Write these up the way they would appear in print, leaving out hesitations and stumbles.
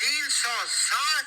360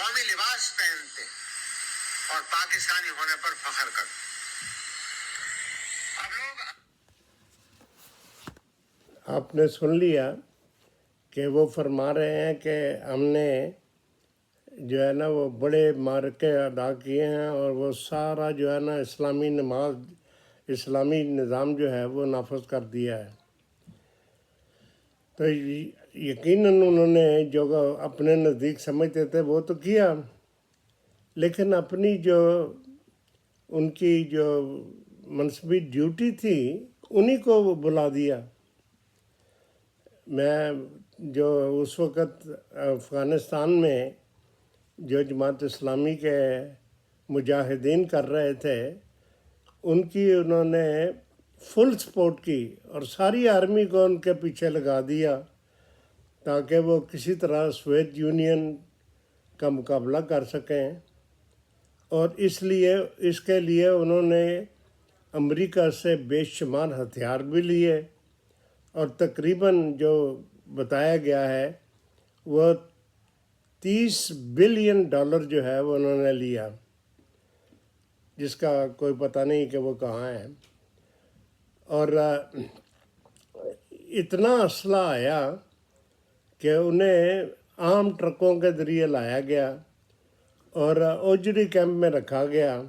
قومی لباس پہنتے اور پاکستانی ہونے پر فخر کرتے. اب لوگ آپ نے سن لیا کہ وہ فرما رہے ہیں کہ ہم نے جو ہے نا وہ بڑے معرکے ادا کیے ہیں اور وہ سارا جو ہے نا اسلامی نماز اسلامی نظام جو ہے وہ نافذ کر دیا ہے. تو یقیناً انہوں نے جو اپنے نزدیک سمجھتے تھے وہ تو کیا، لیکن اپنی جو ان کی جو منصبی ڈیوٹی تھی انہی کو وہ بلا دیا. میں جو اس وقت افغانستان میں جو جماعت اسلامی کے مجاہدین کر رہے تھے ان کی انہوں نے فل سپورٹ کی اور ساری آرمی کو ان کے پیچھے لگا دیا تاکہ وہ کسی طرح سوویت یونین کا مقابلہ کر سکیں. اور اس کے لیے انہوں نے امریکہ سے بے شمار ہتھیار بھی لیے اور تقریباً جو بتایا گیا ہے وہ $30 بلین جو ہے وہ انہوں نے لیا، جس کا کوئی پتہ نہیں کہ وہ کہاں ہے. اور اتنا اسلحہ آیا کہ انہیں عام ٹرکوں کے ذریعے لایا گیا اور اوجری کیمپ میں رکھا گیا،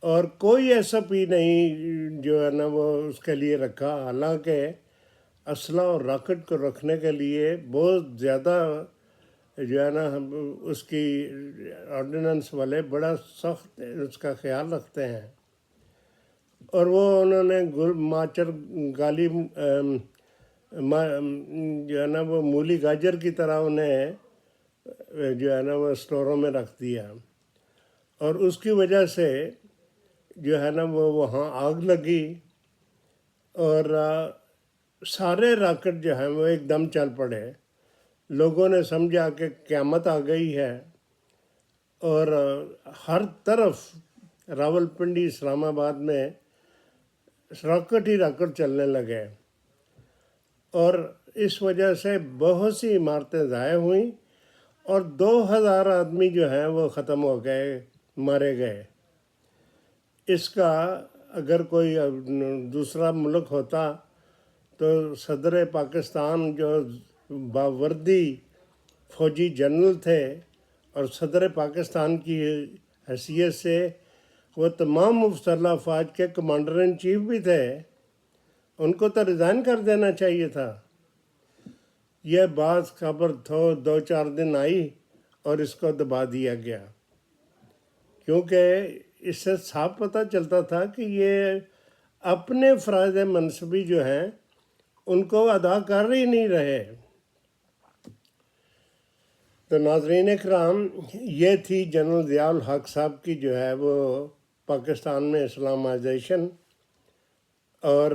اور کوئی ایسا پی نہیں جو ہے نا وہ اس کے لیے رکھا. حالانکہ اسلحہ اور راکٹ کو رکھنے کے لیے بہت زیادہ جو ہے نا اس کی آرڈیننس والے بڑا سخت اس کا خیال رکھتے ہیں. اور وہ انہوں نے ماچر گالی جو ہے نا وہ مولی گاجر کی طرح انہیں جو ہے نا وہ اسٹوروں میں رکھ دیا، اور اس کی وجہ سے جو ہے نا وہ وہاں آگ لگی اور سارے راکٹ جو ہیں وہ ایک دم چل پڑے. لوگوں نے سمجھا کہ قیامت آ گئی ہے اور ہر طرف راولپنڈی اسلام آباد میں راکٹ ہی راکٹ چلنے لگے، اور اس وجہ سے بہت سی عمارتیں ضائع ہوئیں اور 2000 آدمی جو ہیں وہ ختم ہو گئے، مارے گئے. اس کا اگر کوئی دوسرا ملک ہوتا تو صدر پاکستان جو باوردی فوجی جنرل تھے اور صدر پاکستان کی حیثیت سے وہ تمام مسلح افواج کے کمانڈر ان چیف بھی تھے، ان کو تو ریزائن کر دینا چاہیے تھا. یہ بات خبر 2-4 دن آئی اور اس کو دبا دیا گیا، کیونکہ اس سے صاف پتہ چلتا تھا کہ یہ اپنے فرائض منصبی جو ہیں ان کو ادا کر ہی نہیں رہے. تو ناظرین کرام، یہ تھی جنرل ضیاء الحق صاحب کی جو ہے وہ پاکستان میں اسلامائزیشن، اور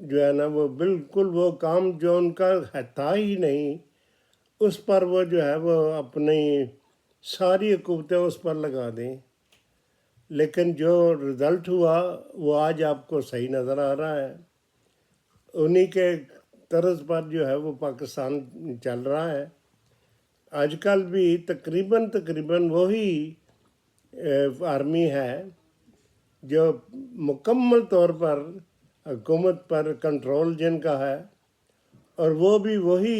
جو ہے نا وہ بالکل وہ کام جو ان کا تھا ہی نہیں اس پر وہ جو ہے وہ اپنی ساری قوتیں اس پر لگا دیں. لیکن جو رزلٹ ہوا وہ آج آپ کو صحیح نظر آ رہا ہے. انہی کے طرز پر جو ہے وہ پاکستان چل رہا ہے. آج کل بھی تقریباً وہی آرمی ہے جو مکمل طور پر حکومت پر کنٹرول جن کا ہے، اور وہ بھی وہی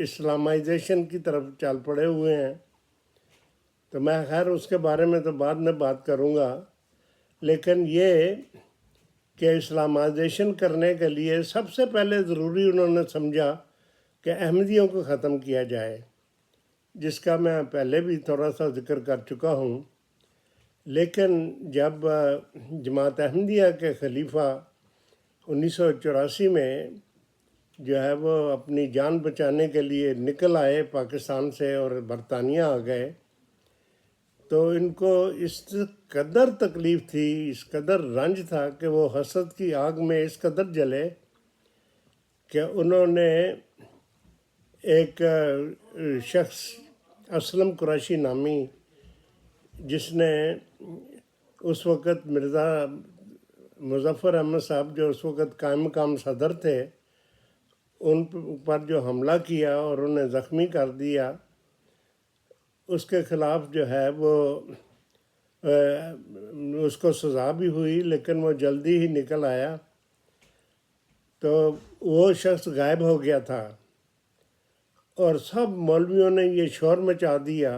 اسلامائزیشن کی طرف چل پڑے ہوئے ہیں. تو میں خیر اس کے بارے میں تو بعد میں بات کروں گا، لیکن یہ کہ اسلامائزیشن کرنے کے لیے سب سے پہلے ضروری انہوں نے سمجھا کہ احمدیوں کو ختم کیا جائے، جس کا میں پہلے بھی تھوڑا سا ذکر کر چکا ہوں. لیکن جب جماعت احمدیہ کے خلیفہ 1984 میں جو ہے وہ اپنی جان بچانے کے لیے نکل آئے پاکستان سے اور برطانیہ آ گئے، تو ان کو اس قدر تکلیف تھی، اس قدر رنج تھا کہ وہ حسد کی آگ میں اس قدر جلے کہ انہوں نے ایک شخص اسلم قریشی نامی، جس نے اس وقت مرزا مظفر احمد صاحب جو اس وقت قائم مقام صدر تھے، ان پر جو حملہ کیا اور انہیں زخمی کر دیا، اس کے خلاف جو ہے وہ اس کو سزا بھی ہوئی، لیکن وہ جلدی ہی نکل آیا، تو وہ شخص غائب ہو گیا تھا، اور سب مولویوں نے یہ شور مچا دیا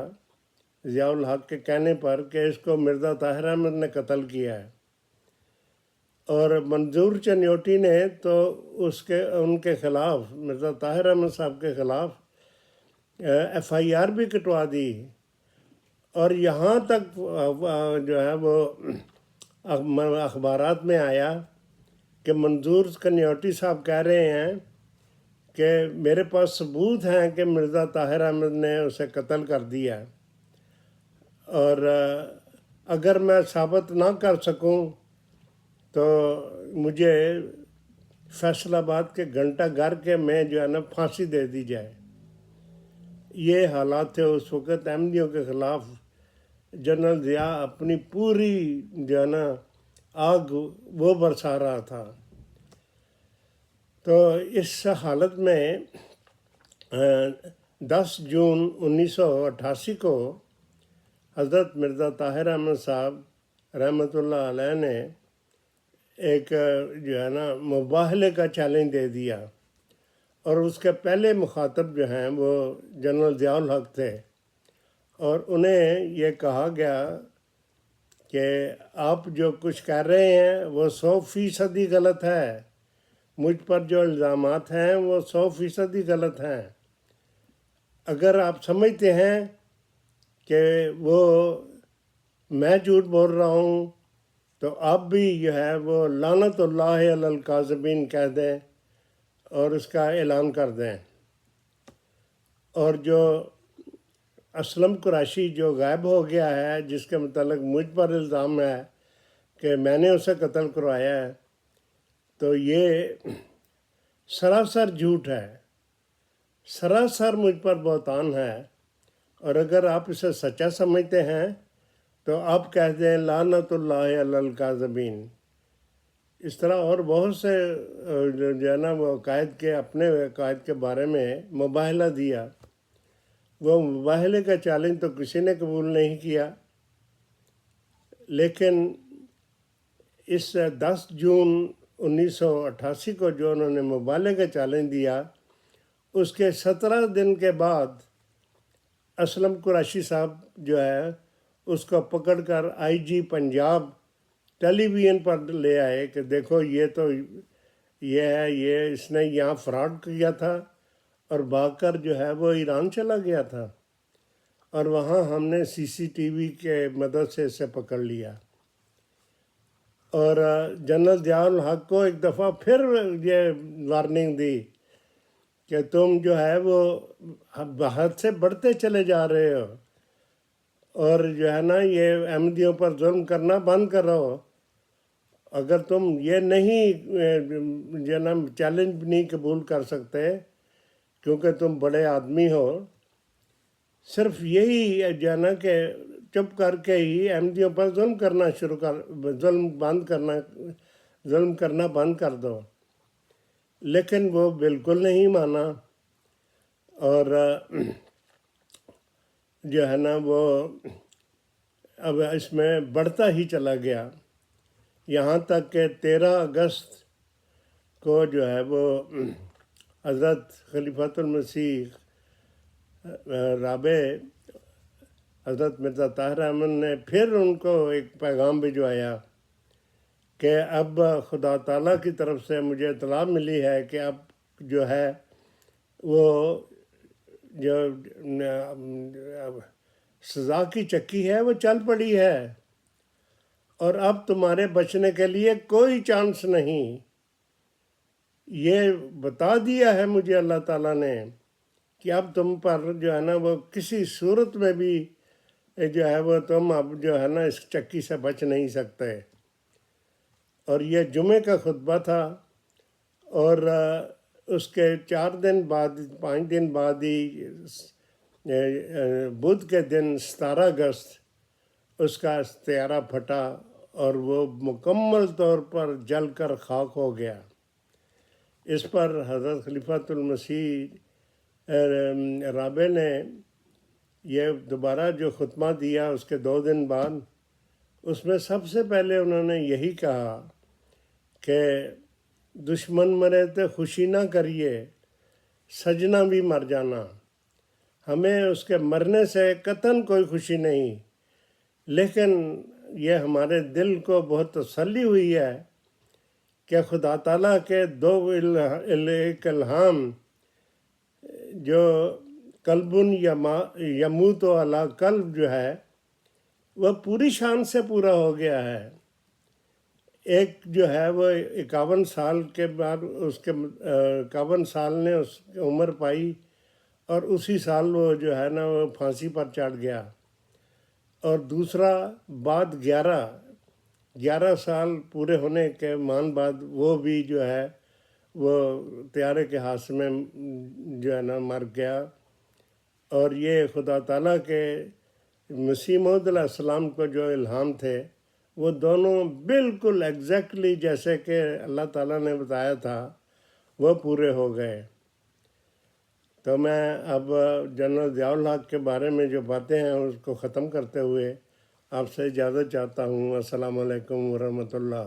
ضیاء الحق کے کہنے پر کہ اس کو مرزا طاہر احمد نے قتل کیا ہے۔ اور منظور چنیوٹی نے تو ان کے خلاف، مرزا طاہر احمد صاحب کے خلاف ایف آئی آر بھی کٹوا دی، اور یہاں تک جو ہے وہ اخبارات میں آیا کہ منظور چنیوٹی صاحب کہہ رہے ہیں کہ میرے پاس ثبوت ہیں کہ مرزا طاہر احمد نے اسے قتل کر دیا، اور اگر میں ثابت نہ کر سکوں تو مجھے فیصل آباد کے گھنٹہ گھر کے میں جو ہے نا پھانسی دے دی جائے۔ یہ حالات تھے اس وقت احمدیوں کے خلاف۔ جنرل ضیاء اپنی پوری جو ہے نا آگ وہ برسا رہا تھا۔ تو اس حالت میں 10 جون 1988 کو حضرت مرزا طاہر احمد صاحب رحمۃ اللہ علیہ نے ایک جو ہے نا مباہلے کا چیلنج دے دیا، اور اس کے پہلے مخاطب جو ہیں وہ جنرل ضیاء الحق تھے، اور انہیں یہ کہا گیا کہ آپ جو کچھ کہہ رہے ہیں وہ 100% ہی غلط ہے، مجھ پر جو الزامات ہیں وہ 100% ہی غلط ہیں۔ اگر آپ سمجھتے ہیں کہ وہ میں جھوٹ بول رہا ہوں تو آپ بھی جو ہے وہ لعنت اللہ علی الکاذبین کہہ دیں اور اس کا اعلان کر دیں۔ اور جو اسلم قریشی جو غائب ہو گیا ہے، جس کے متعلق مجھ پر الزام ہے کہ میں نے اسے قتل کروایا ہے، تو یہ سراسر جھوٹ ہے، سراسر مجھ پر بہتان ہے، اور اگر آپ اسے سچا سمجھتے ہیں تو آپ کہہ دیں لعنت اللہ علی الکاذبین۔ اس طرح اور بہت سے جو ہے نا وہ عقائد کے اپنے عقائد کے بارے میں مباہلہ دیا۔ وہ مباہلے کا چیلنج تو کسی نے قبول نہیں کیا، لیکن اس 10 جون 1988 کو جو انہوں نے مباہلے کا چیلنج دیا، اس کے 17 دن کے بعد اسلم قریشی صاحب جو ہے اس کو پکڑ کر آئی جی پنجاب ٹیلی ویژن پر لے آئے کہ دیکھو یہ تو یہ ہے، یہ اس نے یہاں فراڈ کیا تھا اور بھاگ کر جو ہے وہ ایران چلا گیا تھا، اور وہاں ہم نے سی سی ٹی وی کے مدد سے اسے پکڑ لیا۔ اور جنرل ضیاء الحق کو ایک دفعہ پھر یہ وارننگ دی کہ تم جو ہے وہ حد سے بڑھتے چلے جا رہے ہو، اور جو ہے نا یہ احمدیوں پر ظلم کرنا بند کرو۔ اگر تم یہ نہیں جو ہے نا چیلنج نہیں قبول کر سکتے کیونکہ تم بڑے آدمی ہو، صرف یہی جو ہے نا کہ چپ کر کے ہی احمدیوں پر ظلم کرنا بند کر دو۔ لیکن وہ بالکل نہیں مانا، اور جو ہے نا وہ اب اس میں بڑھتا ہی چلا گیا، یہاں تک کہ 13 اگست کو جو ہے وہ حضرت خلیفۃ المسیح رابع حضرت مرزا طاہر احمد نے پھر ان کو ایک پیغام بھجوایا کہ اب خدا تعالیٰ کی طرف سے مجھے اطلاع ملی ہے کہ اب جو ہے وہ جو سزا کی چکی ہے وہ چل پڑی ہے، اور اب تمہارے بچنے کے لیے کوئی چانس نہیں۔ یہ بتا دیا ہے مجھے اللہ تعالیٰ نے کہ اب تم پر جو ہے نا وہ کسی صورت میں بھی جو ہے وہ تم اب جو ہے نا اس چکی سے بچ نہیں سکتے۔ اور یہ جمعے کا خطبہ تھا، اور اس کے 4 دن بعد 5 دن بعد ہی بدھ کے دن 17 اگست اس کا طیارہ پھٹا اور وہ مکمل طور پر جل کر خاک ہو گیا۔ اس پر حضرت خلیفۃ المسیح رابع نے یہ دوبارہ جو خطبہ دیا اس کے 2 دن بعد، اس میں سب سے پہلے انہوں نے یہی کہا کہ دشمن مرے تو خوشی نہ کریے، سجنا بھی مر جانا۔ ہمیں اس کے مرنے سے قطعاً کوئی خوشی نہیں، لیکن یہ ہمارے دل کو بہت تسلی ہوئی ہے کہ خدا تعالیٰ کے 2 ایک الہام، جو قلب یموت علی قلب جو ہے وہ پوری شان سے پورا ہو گیا ہے۔ ایک جو ہے وہ 51 سال کے بعد اس کے 51 سال نے اس کی عمر پائی، اور اسی سال وہ جو ہے نا وہ پھانسی پر چڑھ گیا۔ اور دوسرا بعد 11 سال پورے ہونے کے بعد وہ بھی جو ہے وہ طیارے کے حادثے میں جو ہے نا مر گیا۔ اور یہ خدا تعالیٰ کے مسیح موعود علیہ السلام کو جو الہام تھے وہ دونوں بالکل ایگزیکٹلی جیسے کہ اللہ تعالیٰ نے بتایا تھا وہ پورے ہو گئے۔ تو میں اب جنرل ضیاء الحق کے بارے میں جو باتیں ہیں اس کو ختم کرتے ہوئے آپ سے اجازت چاہتا ہوں۔ السلام علیکم ورحمۃ اللہ۔